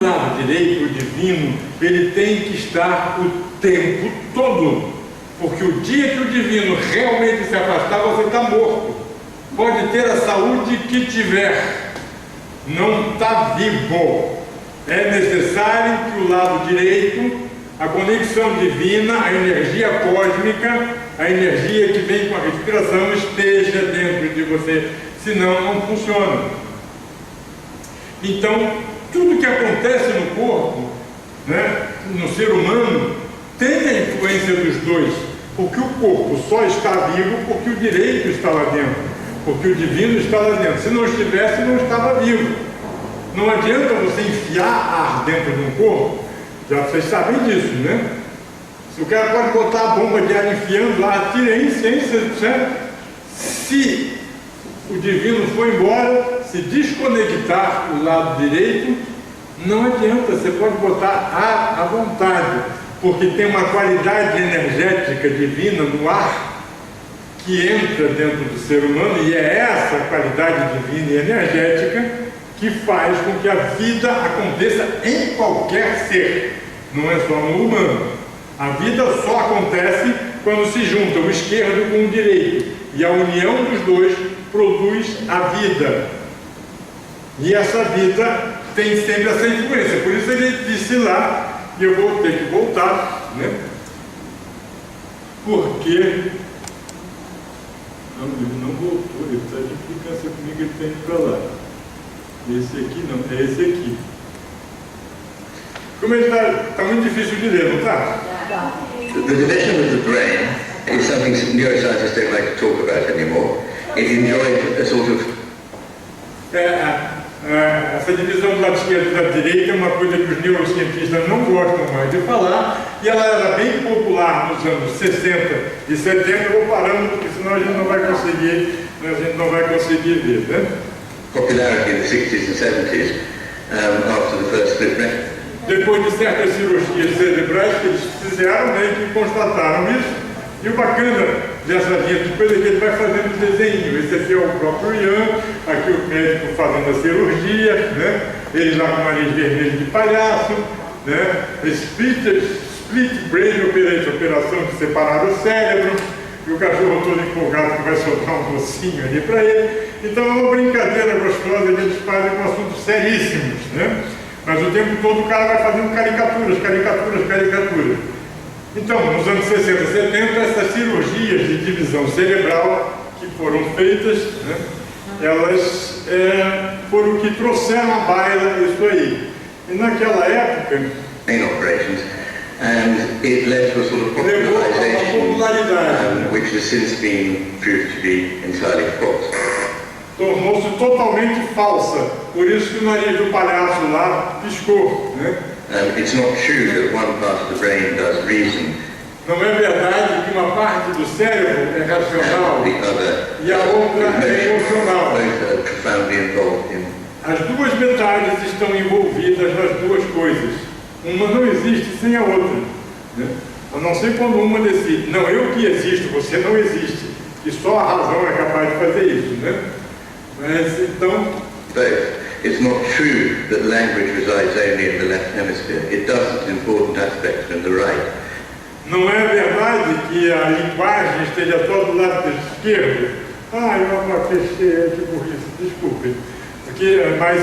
lado direito, o divino, ele tem que estar o tempo todo, porque o dia que o divino realmente se afastar, você está morto. Pode ter a saúde que tiver, não está vivo. É necessário que o lado direito, a conexão divina, a energia cósmica, a energia que vem com a respiração esteja dentro de você, senão não funciona. Então, tudo que acontece no corpo, né, no ser humano, tem a influência dos dois, porque o corpo só está vivo porque o direito está lá dentro, porque o divino está lá dentro. Se não estivesse, não estava vivo. Não adianta você enfiar ar dentro de um corpo, já vocês sabem disso, né? Se o cara pode botar a bomba de ar enfiando lá, tira aí 100%. Se o divino for embora, se desconectar o lado direito, não adianta, você pode botar ar à vontade, porque tem uma qualidade energética divina no ar que entra dentro do ser humano, e é essa qualidade divina e energética que faz com que a vida aconteça em qualquer ser, não é só no humano. A vida só acontece quando se junta o esquerdo com o direito, e a união dos dois produz a vida. E essa vida tem sempre essa influência. Por isso ele disse lá, e eu vou ter que voltar, né? Porque ele não voltou, ele está de implicância comigo, ele tem que ir para lá. Esse aqui não, é esse aqui. Como ele está muito difícil de ler, não está? The division of the brain is something neuroscientists don't like to talk about anymore. It enjoyed a sort of... Essa divisão do lado esquerdo e do lado direito é uma coisa que os neurocientistas não gostam mais de falar, e ela era bem popular nos anos 60 e 70. Eu vou parando, porque senão a gente não vai conseguir ver, né? Popularity in the 60s and 70s after the first split brain. Depois de certas cirurgias cerebrais que eles fizeram, né, que constataram isso. E o bacana dessa linha de coisa é que ele vai fazendo desenho. Esse aqui é o próprio Ian, aqui o médico fazendo a cirurgia, né? Ele lá com o nariz vermelho de palhaço, né? Split brain operation, operação de separar o cérebro, e o cachorro todo empolgado que vai soltar um docinho ali para ele. Então é uma brincadeira gostosa que eles fazem com assuntos seríssimos, né? Mas o tempo todo o cara vai fazendo caricaturas. Então, nos anos 60 e 70, essas cirurgias de divisão cerebral que foram feitas, né, elas foram o que trouxeram à baila isso aí. E naquela época, Brain operations, and it led to a sort of popularization, which has since been proved to be entirely false. Tornou-se totalmente falsa, por isso que o nariz do palhaço lá piscou, né? It's not true that one part of the brain does reason. Não é verdade que uma parte do cérebro é racional e a outra é emocional. Both are profoundly involved in. As duas metades estão envolvidas nas duas coisas. Uma não existe sem a outra, né? A não ser quando uma decide, não, eu que existo, você não existe. E só a razão é capaz de fazer isso, né? Mas então... Both. It's not true that language resides only in the left hemisphere. It does its important aspects in the right. Não é verdade que a linguagem esteja só do lado esquerdo. Eu fechei, que burrice, desculpem. Mas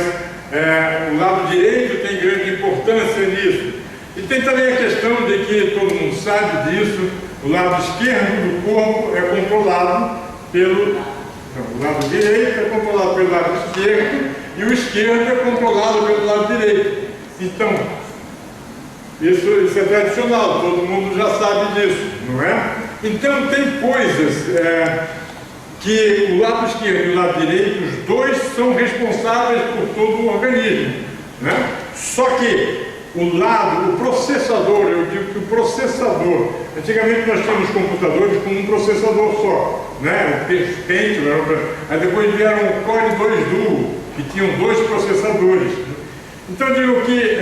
o lado direito tem grande importância nisso. E tem também a questão de que todo mundo sabe disso, o lado esquerdo do corpo é controlado pelo... Não, o lado direito é controlado pelo lado esquerdo e o esquerdo é controlado pelo lado direito. Então, isso é tradicional, todo mundo já sabe disso, não é? Então, tem coisas que o lado esquerdo e o lado direito, os dois são responsáveis por todo o organismo, né? Só que o processador, eu digo que o processador, antigamente nós tínhamos computadores com um processador só, né? O Pentium, aí depois vieram o Core 2 Duo, que tinham dois processadores. Então eu digo que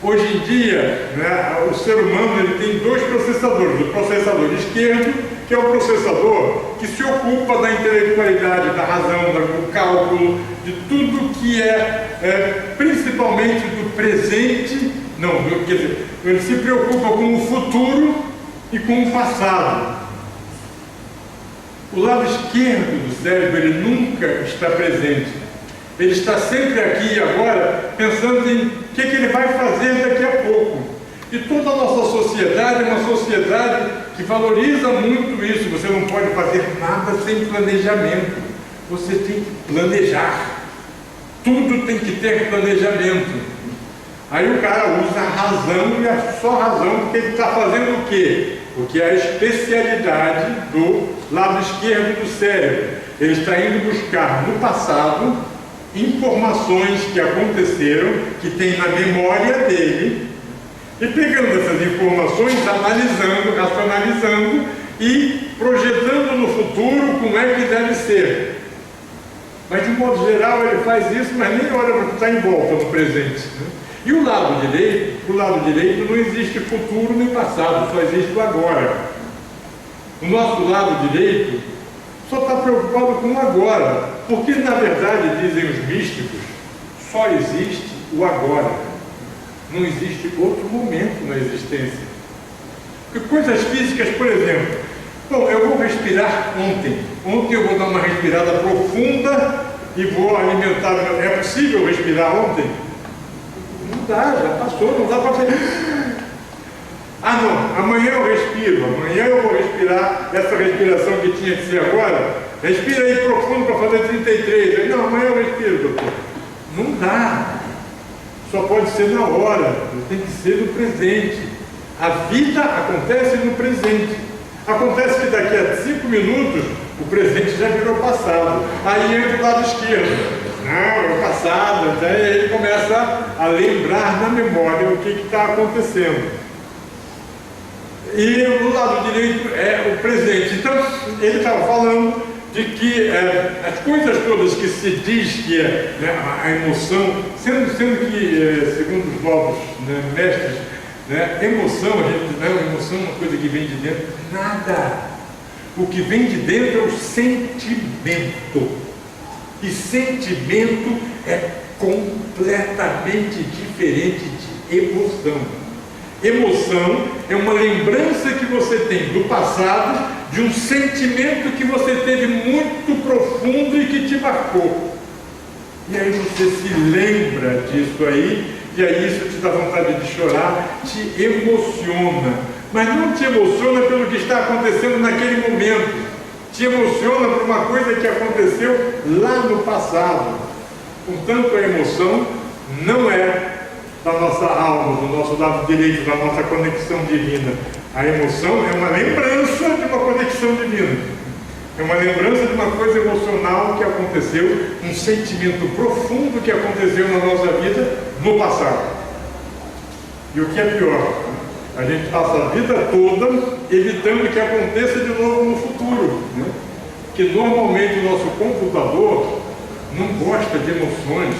hoje em dia, né, o ser humano ele tem dois processadores, o processador esquerdo, que é o processador que se ocupa da intelectualidade, da razão, do cálculo, de tudo que é principalmente do presente, não, quer dizer, ele se preocupa com o futuro e com o passado. O lado esquerdo do cérebro, ele nunca está presente. Ele está sempre aqui e agora, pensando em o que ele vai fazer daqui a pouco. E toda a nossa sociedade é uma sociedade que valoriza muito isso. Você não pode fazer nada sem planejamento. Você tem que planejar. Tudo tem que ter planejamento. Aí o cara usa a razão, e é só razão, porque ele está fazendo o quê? Porque é a especialidade do lado esquerdo do cérebro. Ele está indo buscar no passado informações que aconteceram, que tem na memória dele, e pegando essas informações, analisando, racionalizando e projetando no futuro como é que deve ser. Mas de modo geral ele faz isso, mas nem olha para o que está em volta no presente. E o lado direito não existe futuro nem passado, só existe o agora. O nosso lado direito só está preocupado com o agora, porque na verdade, dizem os místicos, só existe o agora. Não existe outro momento na existência. Porque coisas físicas, por exemplo, bom, eu vou respirar ontem. Ontem eu vou dar uma respirada profunda e vou alimentar. É possível respirar ontem? Não dá, já passou, não dá para fazer. Ah não, amanhã eu respiro, amanhã eu vou respirar essa respiração que tinha que ser agora. Respira aí profundo para fazer 33. Aí, não, amanhã eu respiro, doutor. Não dá. Só pode ser na hora, tem que ser no presente. A vida acontece no presente. Acontece que daqui a 5 minutos o presente já virou passado. Aí entra o lado esquerdo. Não, é o passado. Então ele começa a lembrar na memória o que está acontecendo. E o lado direito é o presente. Então ele estava falando de que as coisas todas que se diz que é, né, a emoção, sendo que, segundo os novos, né, mestres, né, emoção é uma coisa que vem de dentro, nada. O que vem de dentro é o sentimento. E sentimento é completamente diferente de emoção. Emoção é uma lembrança que você tem do passado, de um sentimento que você teve muito profundo e que te marcou. E aí você se lembra disso aí, e aí isso te dá vontade de chorar, te emociona. Mas não te emociona pelo que está acontecendo naquele momento. Te emociona por uma coisa que aconteceu lá no passado. Portanto, a emoção não é da nossa alma, do nosso lado direito, da nossa conexão divina. A emoção é uma lembrança de uma conexão divina. É uma lembrança de uma coisa emocional que aconteceu, um sentimento profundo que aconteceu na nossa vida no passado. E o que é pior, a gente passa a vida toda evitando que aconteça de novo no futuro, né? Porque normalmente o nosso computador não gosta de emoções.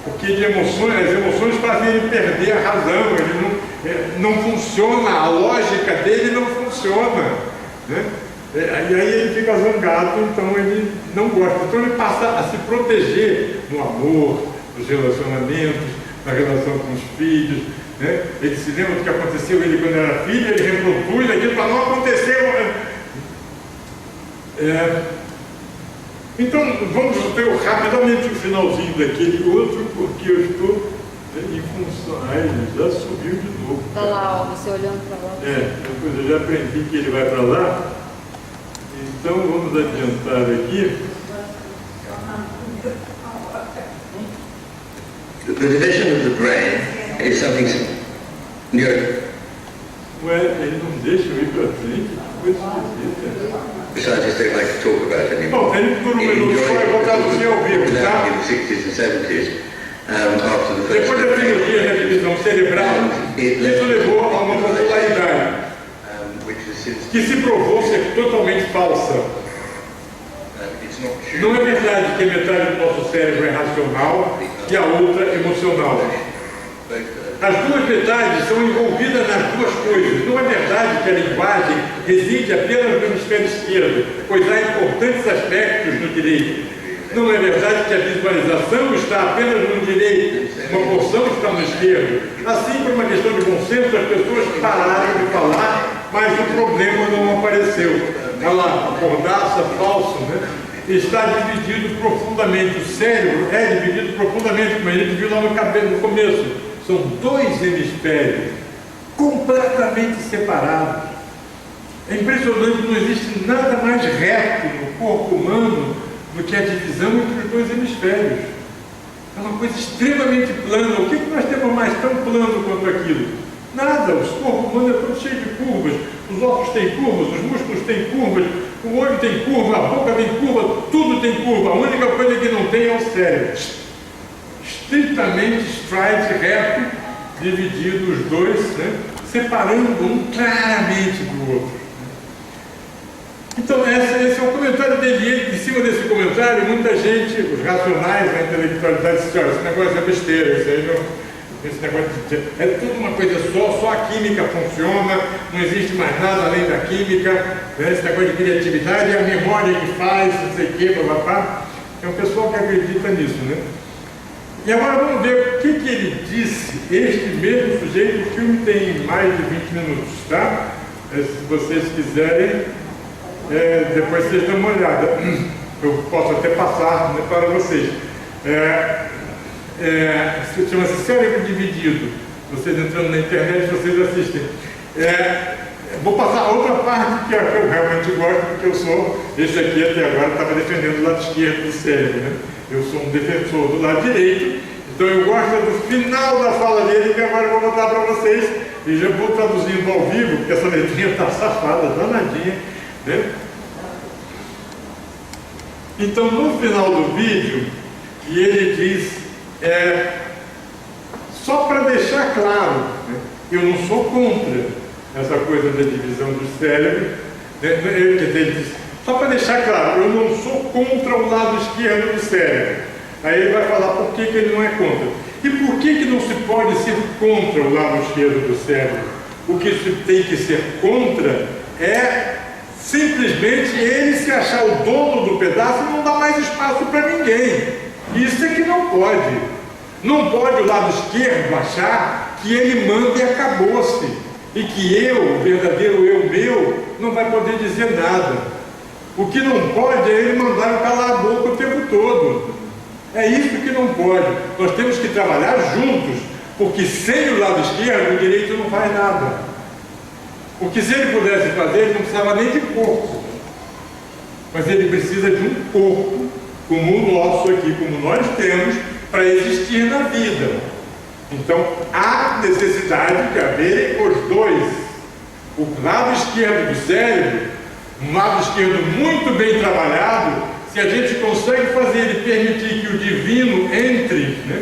Porque de emoções, as emoções fazem ele perder a razão, ele não funciona, a lógica dele não funciona, né? E aí ele fica zangado, então ele não gosta. Então ele passa a se proteger no amor, nos relacionamentos, na relação com os filhos, né? Ele se lembra do que aconteceu ele quando era filho, ele reproduz aquilo para não acontecer. Então, vamos ver rapidamente o finalzinho daquele outro, porque eu estou em função. Ah, ele já subiu de novo. Está lá, ó, você olhando para lá. Depois eu já aprendi que ele vai para lá. Então, vamos adiantar aqui. The division of the brain is something new. Ué, ele não deixa eu ir para frente, que coisa esquisita. Scientists don't like to talk about anymore. Bom, ele por um minuto só e botar você ao vivo, tá? In the 60s and 70s, after the first Depois da cirurgia de divisão cerebral, isso levou a uma popularidade que se provou ser totalmente falsa. Não é verdade que metade do nosso cérebro é racional e a outra emocional. As duas metades são envolvidas nas duas coisas. Não é verdade que a linguagem reside apenas no hemisfério esquerdo, pois há importantes aspectos no direito. Não é verdade que a visualização está apenas no direito, uma porção está no esquerdo. Assim, por uma questão de bom senso, as pessoas pararam de falar, mas o problema não apareceu. Olha lá, a cordaça, falso, né? Está dividido profundamente. O cérebro é dividido profundamente, como a gente viu lá no começo. São dois hemisférios completamente separados. É impressionante, não existe nada mais reto no corpo humano do que a divisão entre os dois hemisférios. É uma coisa extremamente plana. O que nós temos mais tão plano quanto aquilo? Nada. O corpo humano é todo cheio de curvas. Os ossos têm curvas, os músculos têm curvas, o olho tem curva, a boca tem curva, tudo tem curva. A única coisa que não tem é o cérebro. Estritamente straight, reto, dividido os dois, né? Separando um claramente do outro. Então, esse é o comentário dele. Em cima desse comentário, muita gente, os racionais, a intelectualidade, disse: olha, esse negócio é besteira, isso aí não. Esse negócio é tudo uma coisa só a química funciona, não existe mais nada além da química, né? Esse negócio de criatividade é a memória que faz, não sei o que, papapá. É um pessoal que acredita nisso, né? E agora vamos ver o que ele disse, este mesmo sujeito. O filme tem mais de 20 minutos, tá? Se vocês quiserem, depois vocês dão uma olhada. Eu posso até passar, né, para vocês. Chama-se Cérebro Dividido. Vocês entrando na internet, vocês assistem. Vou passar a outra parte que eu realmente gosto, porque eu sou, esse aqui até agora estava defendendo o lado esquerdo do cérebro, né? Eu sou um defensor do lado direito, então eu gosto do final da fala dele, que agora eu vou botar para vocês, e já vou traduzindo ao vivo, porque essa letrinha está safada, danadinha, né? Então, no final do vídeo, que ele diz, só para deixar claro, né, eu não sou contra essa coisa da divisão do cérebro, né, ele diz, só para deixar claro, eu não sou contra o lado esquerdo do cérebro. Aí ele vai falar por que ele não é contra. E por que não se pode ser contra o lado esquerdo do cérebro? O que se tem que ser contra é simplesmente ele se achar o dono do pedaço e não dar mais espaço para ninguém. Isso é que não pode. Não pode o lado esquerdo achar que ele manda e acabou-se. E que eu, o verdadeiro eu meu, não vai poder dizer nada. O que não pode é ele mandar eu calar a boca o tempo todo. É isso que não pode. Nós temos que trabalhar juntos, porque sem o lado esquerdo, o direito não faz nada. Porque se ele pudesse fazer, ele não precisava nem de corpo. Mas ele precisa de um corpo, como o nosso aqui, como nós temos, para existir na vida. Então, há necessidade de haver os dois. O lado esquerdo do cérebro, um lado esquerdo muito bem trabalhado, se a gente consegue fazer ele permitir que o divino entre, né?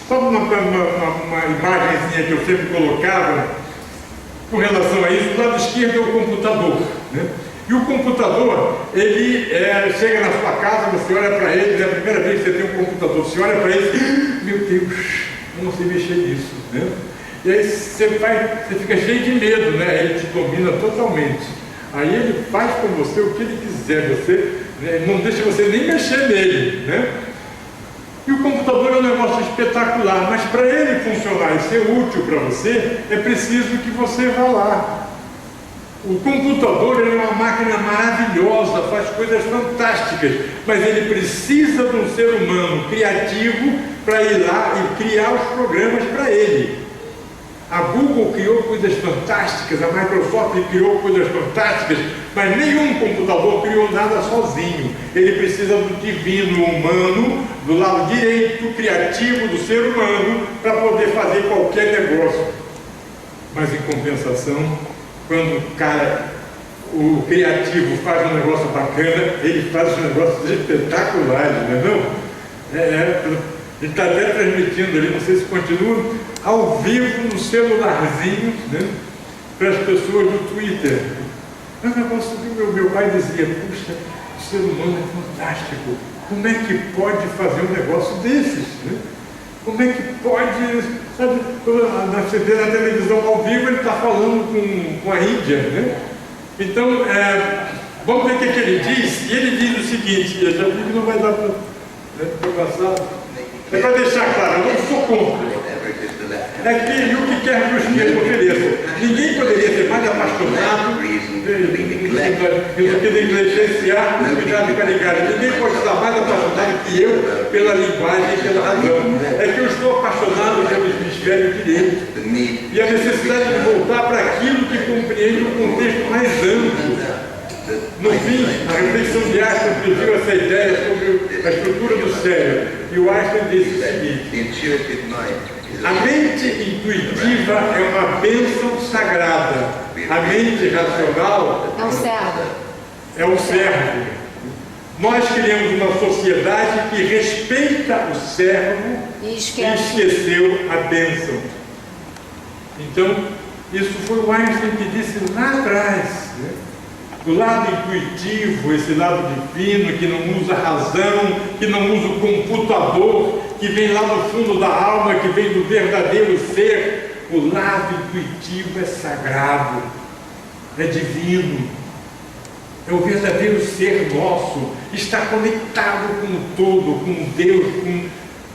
Só uma imagenzinha que eu sempre colocava com relação a isso, o lado esquerdo é o computador, né? E o computador, ele chega na sua casa, você olha para ele, é a primeira vez que você tem um computador, você olha para ele, meu Deus, eu não sei mexer nisso, né? E aí você fica cheio de medo, né? Ele te domina totalmente. Aí ele faz com você o que ele quiser, você não deixa você nem mexer nele, né? E o computador é um negócio espetacular, mas para ele funcionar e ser útil para você, é preciso que você vá lá. O computador é uma máquina maravilhosa, faz coisas fantásticas, mas ele precisa de um ser humano criativo para ir lá e criar os programas para ele. A Google criou coisas fantásticas, a Microsoft criou coisas fantásticas, mas nenhum computador criou nada sozinho. Ele precisa do divino humano, do lado direito, criativo do ser humano, para poder fazer qualquer negócio. Mas em compensação, quando o criativo faz um negócio bacana, ele faz um negócio espetacular, não é não? Ele está até transmitindo ali, não sei se continua, ao vivo no celularzinho, né, para as pessoas do Twitter. É um negócio que meu pai dizia, puxa, o ser humano é fantástico, como é que pode fazer um negócio desses? Né? Como é que pode Sabe, você vê na televisão ao vivo, ele está falando com a Índia, né? Então, vamos ver o que ele diz. E ele diz o seguinte, eu já vi que não vai dar para passar. É para deixar claro, eu não sou contra. É que o que quer que os filhos ofereçam. Ninguém poderia ser mais apaixonado pelo que negligenciar o cuidado de caridade. Ninguém pode estar mais apaixonado que eu pela linguagem e pela razão. É que eu estou apaixonado pelo hemisfério direito. E a necessidade de voltar para aquilo que compreende um contexto mais amplo. No fim, a reflexão de Einstein produziu essa ideia sobre a estrutura do cérebro. E o Einstein disse o seguinte: a mente intuitiva é uma bênção sagrada. A mente racional É um servo. é um servo. Nós criamos uma sociedade que respeita o servo E e esquece. esqueceu a bênção. Então, isso foi o Einstein que disse lá atrás, né? O lado intuitivo, esse lado divino, que não usa razão, que não usa o computador, que vem lá no fundo da alma, que vem do verdadeiro ser. O lado intuitivo é sagrado, é divino, é o verdadeiro ser nosso, está conectado com o todo, com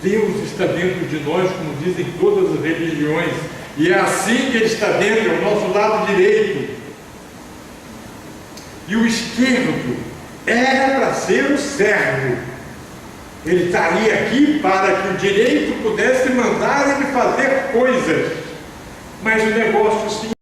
Deus está dentro de nós, como dizem todas as religiões, e é assim que Ele está dentro, é o nosso lado direito. E o esquerdo era para ser o servo. Ele estaria aqui para que o direito pudesse mandar ele fazer coisas. Mas o negócio se